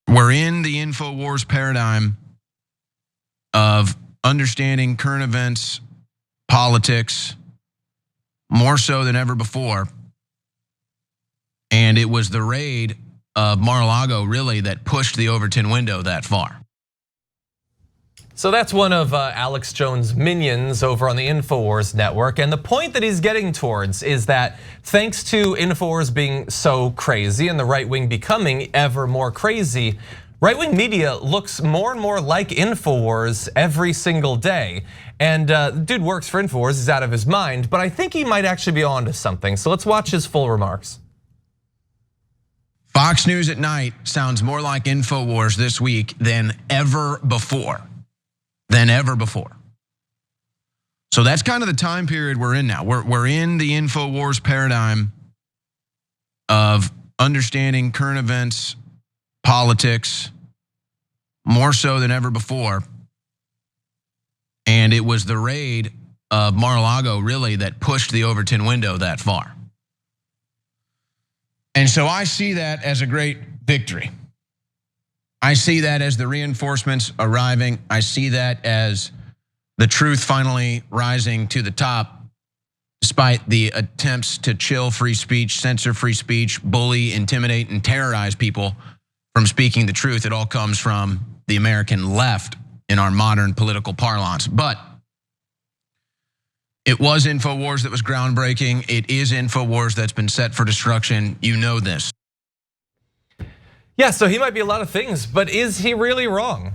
We're in the Infowars paradigm of understanding current events, politics, more so than ever before. And it was the raid of Mar-a-Lago really that pushed the Overton window that far. So that's one of Alex Jones' minions over on the Infowars network. And the point that he's getting towards is that thanks to Infowars being so crazy and the right wing becoming ever more crazy, right-wing media looks more and more like Infowars every single day. And the dude works for Infowars, he's out of his mind, but I think he might actually be onto something. So let's watch his full remarks. Fox News at night sounds more like Infowars this week than ever before. So that's kind of the time period we're in now. We're in the Infowars paradigm of understanding current events, politics, more so than ever before. And it was the raid of Mar-a-Lago really that pushed the Overton window that far. And so I see that as a great victory. I see that as the reinforcements arriving. I see that as the truth finally rising to the top, despite the attempts to chill free speech, censor free speech, bully, intimidate, and terrorize people from speaking the truth. It all comes from the American left in our modern political parlance. But it was Infowars that was groundbreaking. It is Infowars that's been set for destruction. You know this. Yeah, so he might be a lot of things, but is he really wrong?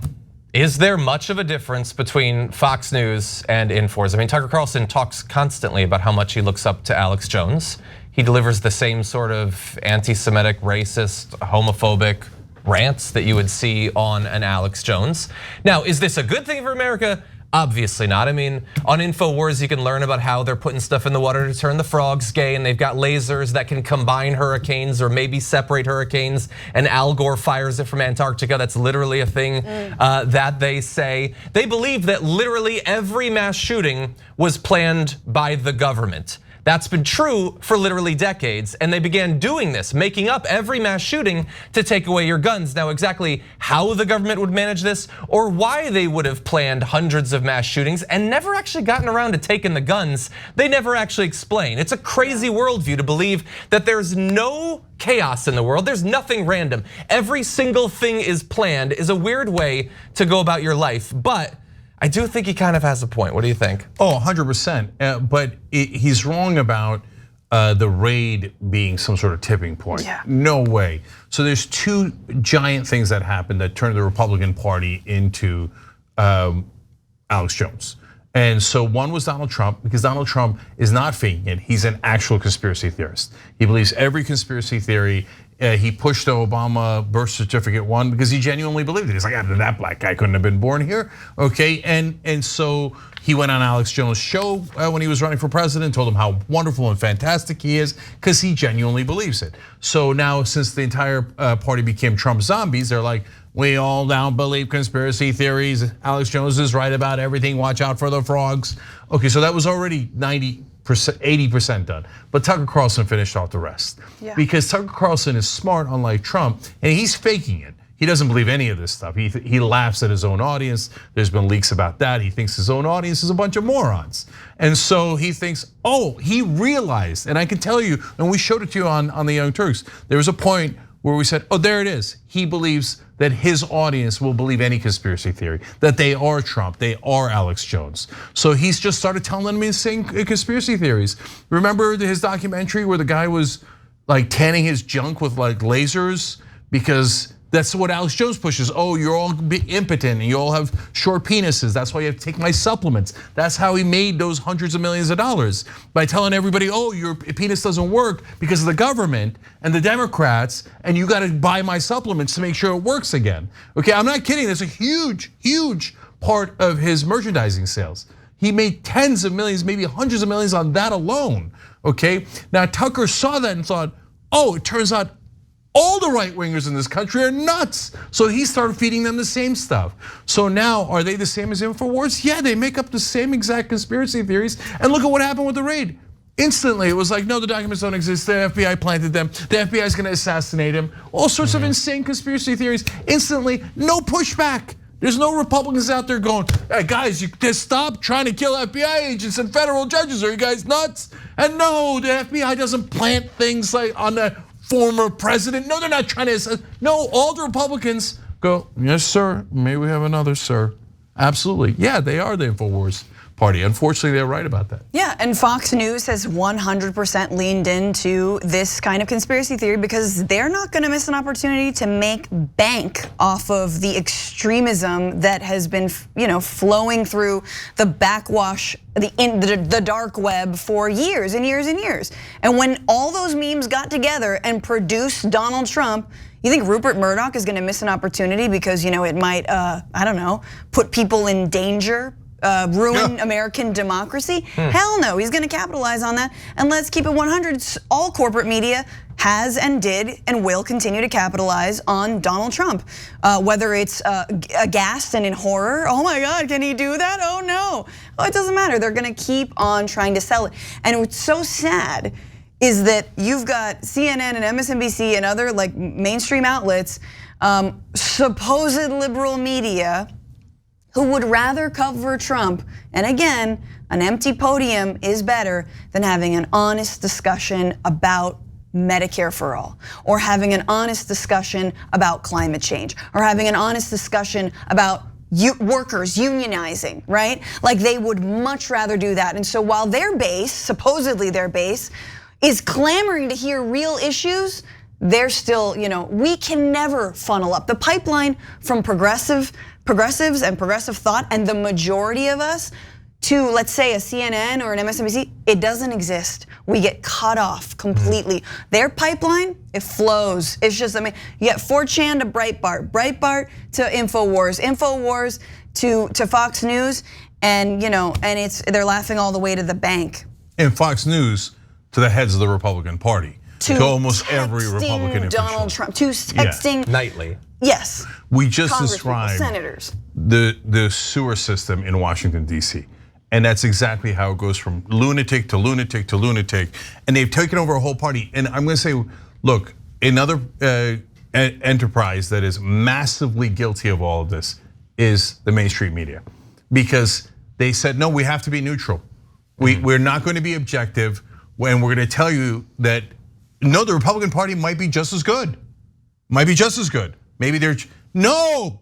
Is there much of a difference between Fox News and Infowars? I mean, Tucker Carlson talks constantly about how much he looks up to Alex Jones. He delivers the same sort of anti-Semitic, racist, homophobic rants that you would see on an Alex Jones. Now, is this a good thing for America? Obviously not. I mean, on Infowars, you can learn about how they're putting stuff in the water to turn the frogs gay, and they've got lasers that can combine hurricanes or maybe separate hurricanes, and Al Gore fires it from Antarctica. That's literally a thing that they say. They believe that literally every mass shooting was planned by the government. That's been true for literally decades, and they began doing this, making up every mass shooting to take away your guns. Now, exactly how the government would manage this or why they would have planned hundreds of mass shootings and never actually gotten around to taking the guns, they never actually explain. It's a crazy worldview to believe that there's no chaos in the world, there's nothing random. Every single thing is planned is a weird way to go about your life, but I do think he kind of has a point. What do you think? Oh, 100%. But he's wrong about the raid being some sort of tipping point. Yeah. No way. So there's two giant things that happened that turned the Republican Party into Alex Jones. And so one was Donald Trump, because Donald Trump is not faking it. He's an actual conspiracy theorist. He believes every conspiracy theory. He pushed the Obama birth certificate one because he genuinely believed it. He's like, that black guy couldn't have been born here, okay? And so he went on Alex Jones' show when he was running for president, told him how wonderful and fantastic he is, because he genuinely believes it. So now, since the entire party became Trump zombies, they're like, we all now believe conspiracy theories. Alex Jones is right about everything. Watch out for the frogs. Okay, so that was already 80% done. But Tucker Carlson finished off the rest. Yeah. Because Tucker Carlson is smart, unlike Trump, and he's faking it. He doesn't believe any of this stuff. He laughs at his own audience. There's been leaks about that. He thinks his own audience is a bunch of morons. And so he thinks, oh, he realized, and I can tell you, and we showed it to you on the Young Turks, there was a point where we said, oh, there it is. He believes that his audience will believe any conspiracy theory, that they are Trump, they are Alex Jones. So he's just started telling them he's saying conspiracy theories. Remember his documentary where the guy was like tanning his junk with like lasers? Because that's what Alex Jones pushes. Oh, you're all impotent and you all have short penises. That's why you have to take my supplements. That's how he made those hundreds of millions of dollars, by telling everybody, oh, your penis doesn't work because of the government and the Democrats, and you gotta buy my supplements to make sure it works again. Okay, I'm not kidding, that's a huge, huge part of his merchandising sales. He made tens of millions, maybe hundreds of millions on that alone, okay? Now Tucker saw that and thought, oh, it turns out all the right wingers in this country are nuts. So he started feeding them the same stuff. So now, are they the same as Infowars? Yeah, they make up the same exact conspiracy theories. And look at what happened with the raid. Instantly, it was like, no, the documents don't exist. The FBI planted them. The FBI is going to assassinate him. All sorts of insane conspiracy theories. Instantly, no pushback. There's no Republicans out there going, hey guys, you just stop trying to kill FBI agents and federal judges. Are you guys nuts? And no, the FBI doesn't plant things like on the former president. No, they're not trying to. No, all the Republicans go, yes, sir. May we have another, sir? Absolutely. Yeah, they are the Infowars party. Unfortunately, they're right about that. Yeah, and Fox News has 100% leaned into this kind of conspiracy theory because they're not going to miss an opportunity to make bank off of the extremism that has been, flowing through the backwash, the dark web for years and years and years. And when all those memes got together and produced Donald Trump, you think Rupert Murdoch is going to miss an opportunity because it might, I don't know, put people in danger? Ruin American democracy? Hell no, he's gonna capitalize on that. And let's keep it 100, all corporate media has and did and will continue to capitalize on Donald Trump. Whether it's aghast and in horror, oh my God, can he do that? Oh no, it doesn't matter. They're gonna keep on trying to sell it. And what's so sad is that you've got CNN and MSNBC and other like mainstream outlets, supposed liberal media, who would rather cover Trump. And again, an empty podium is better than having an honest discussion about Medicare for all, or having an honest discussion about climate change, or having an honest discussion about workers unionizing, right? Like they would much rather do that. And so while their base, supposedly their base, is clamoring to hear real issues, they're still, we can never funnel up. The pipeline from progressives and progressive thought and the majority of us to, let's say, a CNN or an MSNBC, it doesn't exist. We get cut off completely. Their pipeline, it flows. It's just, you get 4chan to Breitbart, Breitbart to Infowars, Infowars to Fox News, and they're laughing all the way to the bank. And Fox News to the heads of the Republican Party. To almost every Republican official. Donald Trump, to texting nightly. Yes. We just described senators. The sewer system in Washington, D.C. And that's exactly how it goes from lunatic to lunatic to lunatic. And they've taken over a whole party. And I'm gonna say, look, another enterprise that is massively guilty of all of this is the mainstream media. Because they said, no, we have to be neutral. We're not gonna be objective, when we're gonna tell you that, no, the Republican Party might be just as good. Might be just as good. Maybe they're, no,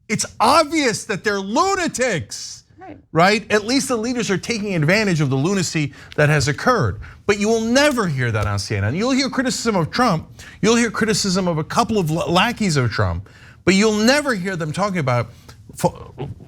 it's obvious that they're lunatics, right? At least the leaders are taking advantage of the lunacy that has occurred. But you will never hear that on CNN. You'll hear criticism of Trump. You'll hear criticism of a couple of lackeys of Trump. But you'll never hear them talking about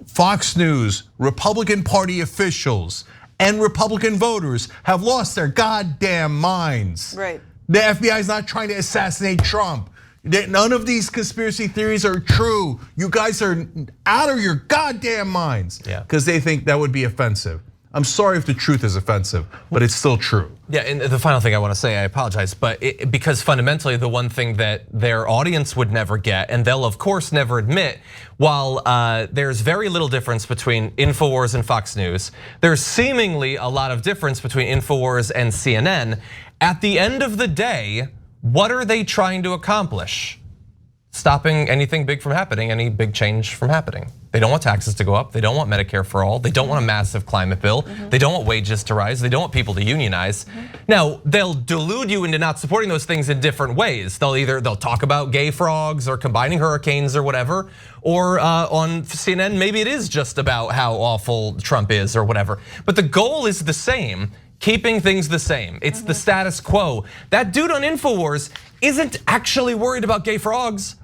Fox News, Republican Party officials, and Republican voters have lost their goddamn minds. Right. The FBI is not trying to assassinate Trump. None of these conspiracy theories are true. You guys are out of your goddamn minds. Because they think that would be offensive. I'm sorry if the truth is offensive, but it's still true. Yeah, and the final thing I want to say, I apologize, but because fundamentally the one thing that their audience would never get, and they'll of course never admit, while there's very little difference between Infowars and Fox News, there's seemingly a lot of difference between Infowars and CNN. At the end of the day, what are they trying to accomplish? Stopping anything big from happening, any big change from happening. They don't want taxes to go up. They don't want Medicare for all. They don't want a massive climate bill. They don't want wages to rise. They don't want people to unionize. Now, they'll delude you into not supporting those things in different ways. They'll talk about gay frogs or combining hurricanes or whatever. Or on CNN, maybe it is just about how awful Trump is or whatever. But the goal is the same. Keeping things the same. It's the status quo. That dude on Infowars isn't actually worried about gay frogs.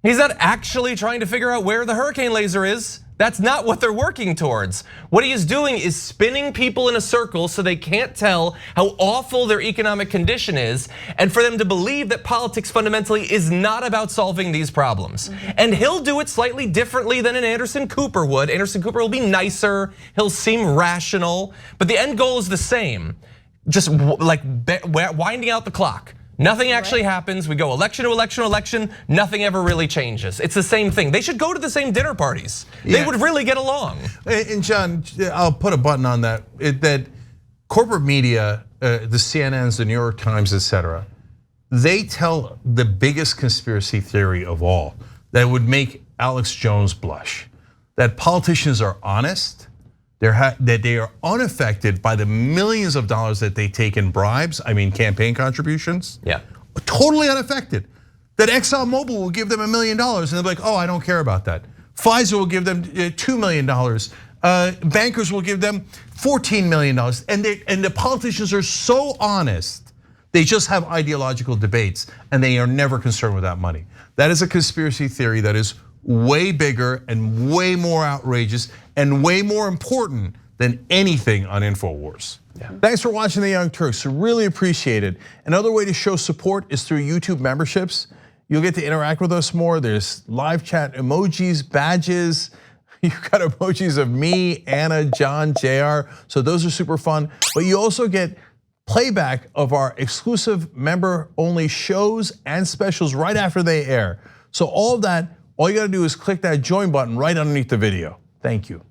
He's not actually trying to figure out where the hurricane laser is. That's not what they're working towards. What he is doing is spinning people in a circle so they can't tell how awful their economic condition is, and for them to believe that politics fundamentally is not about solving these problems. And he'll do it slightly differently than an Anderson Cooper would. Anderson Cooper will be nicer, he'll seem rational, but the end goal is the same. Just like winding out the clock. Nothing actually happens. We go election to election to election. Nothing ever really changes. It's the same thing. They should go to the same dinner parties. They would really get along. And John, I'll put a button on that. That corporate media the CNNs, the New York Times, etc., they tell the biggest conspiracy theory of all that would make Alex Jones blush, that politicians are honest, that they are unaffected by the millions of dollars that they take in bribes, I mean campaign contributions. Yeah. Totally unaffected. That ExxonMobil will give them $1 million and they're like, oh, I don't care about that. Pfizer will give them $2 million. Bankers will give them $14 million. And the politicians are so honest, they just have ideological debates and they are never concerned with that money. That is a conspiracy theory that is way bigger and way more outrageous and way more important than anything on Infowars. Yeah. Thanks for watching The Young Turks, really appreciate it. Another way to show support is through YouTube memberships. You'll get to interact with us more. There's live chat emojis, badges. You've got emojis of me, Anna, John, JR. So those are super fun. But you also get playback of our exclusive member-only shows and specials right after they air. So all of that, all you gotta do is click that join button right underneath the video. Thank you.